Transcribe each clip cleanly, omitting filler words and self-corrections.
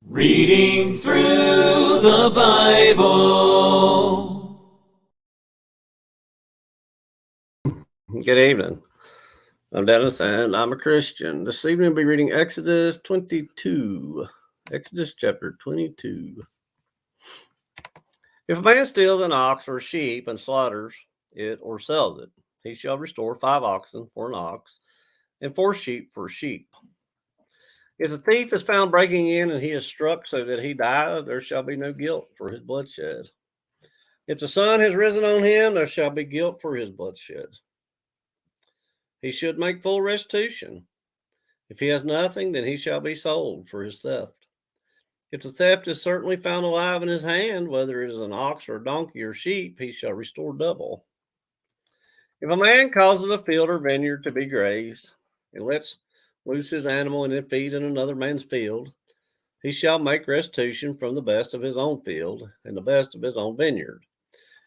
Reading through the Bible. Good evening. I'm Dennis, and I'm a Christian. This evening I'll be reading Exodus 22. Exodus chapter 22. If a man steals an ox or a sheep and slaughters it or sells it, he shall restore 5 oxen for an ox and 4 sheep for a sheep. If the thief is found breaking in and he is struck so that he die, there shall be no guilt for his bloodshed. If the sun has risen on him, there shall be guilt for his bloodshed. He should make full restitution. If he has nothing, then he shall be sold for his theft. If the theft is certainly found alive in his hand, whether it is an ox or a donkey or sheep, he shall restore double. If a man causes a field or vineyard to be grazed, and lets loose his animal and it feed in another man's field, he shall make restitution from the best of his own field and the best of his own vineyard.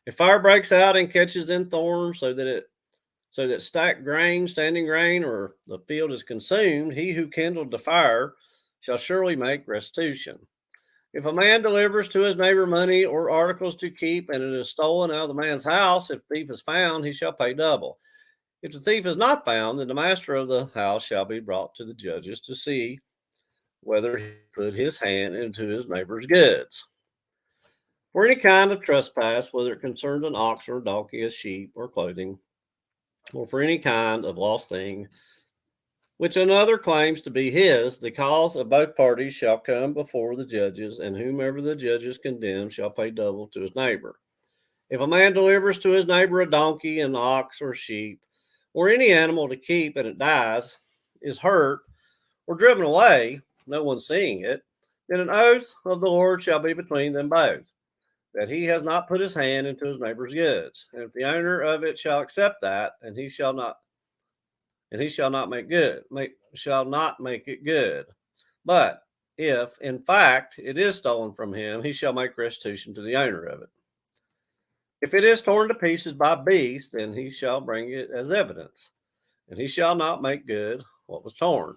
If fire breaks out and catches in thorns so that stacked grain, standing grain, or the field is consumed, he who kindled the fire shall surely make restitution. If a man delivers to his neighbor money or articles to keep, and it is stolen out of the man's house, if the thief is found, he shall pay double. If the thief is not found, then the master of the house shall be brought to the judges to see whether he put his hand into his neighbor's goods. For any kind of trespass, whether it concerns an ox or a donkey, a sheep, or clothing, or for any kind of lost thing which another claims to be his, the cause of both parties shall come before the judges, and whomever the judges condemn shall pay double to his neighbor. If a man delivers to his neighbor a donkey, an ox, or sheep, or any animal to keep, and it dies, is hurt, or driven away, no one seeing it, then an oath of the Lord shall be between them both, that he has not put his hand into his neighbor's goods. And if the owner of it shall accept that, and he shall not make it good. But if in fact it is stolen from him, he shall make restitution to the owner of it. If it is torn to pieces by beasts, then he shall bring it as evidence, and he shall not make good what was torn.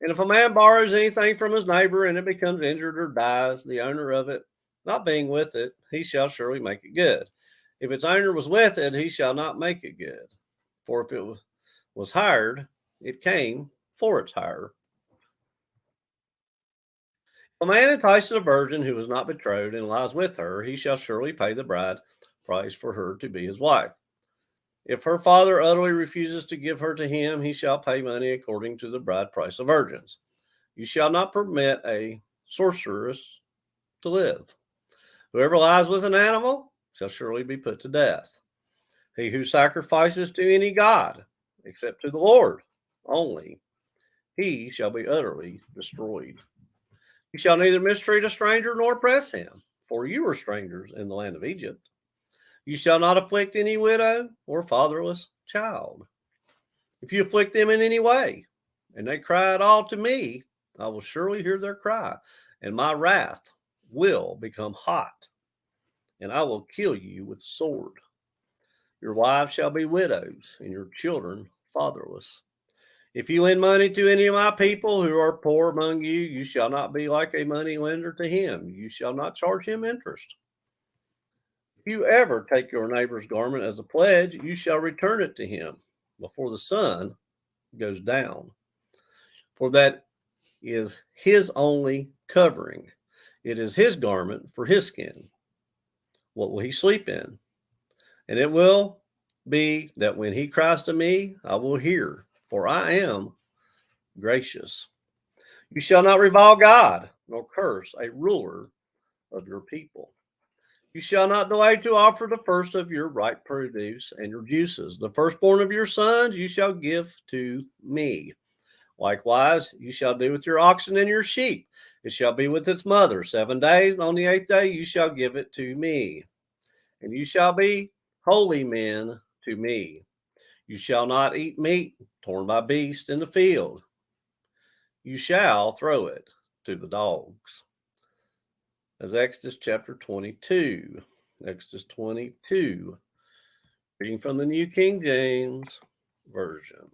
And if a man borrows anything from his neighbor and it becomes injured or dies, the owner of it not being with it, he shall surely make it good. If its owner was with it, he shall not make it good. For if it was hired, it came for its hire. If a man entices a virgin who is not betrothed and lies with her, he shall surely pay the bride price for her to be his wife. If her father utterly refuses to give her to him, he shall pay money according to the bride price of virgins. You shall not permit a sorceress to live. Whoever lies with an animal shall surely be put to death. He who sacrifices to any god, except to the Lord only, he shall be utterly destroyed. You shall neither mistreat a stranger nor oppress him, for you were strangers in the land of Egypt. You shall not afflict any widow or fatherless child. If you afflict them in any way, and they cry at all to me, I will surely hear their cry, and my wrath will become hot, and I will kill you with sword. Your wives shall be widows, and your children fatherless. If you lend money to any of my people who are poor among you, you shall not be like a money lender to him. You shall not charge him interest. If you ever take your neighbor's garment as a pledge, you shall return it to him before the sun goes down. For that is his only covering. It is his garment for his skin. What will he sleep in? And it will be that when he cries to me, I will hear, for I am gracious. You shall not revile God, nor curse a ruler of your people. You shall not delay to offer the first of your ripe produce and your juices. The firstborn of your sons you shall give to me. Likewise, you shall do with your oxen and your sheep. It shall be with its mother 7 days, and on the 8th day you shall give it to me. And you shall be holy men to me. You shall not eat meat torn by beasts in the field. You shall throw it to the dogs. That's Exodus chapter 22. Exodus 22, reading from the New King James Version.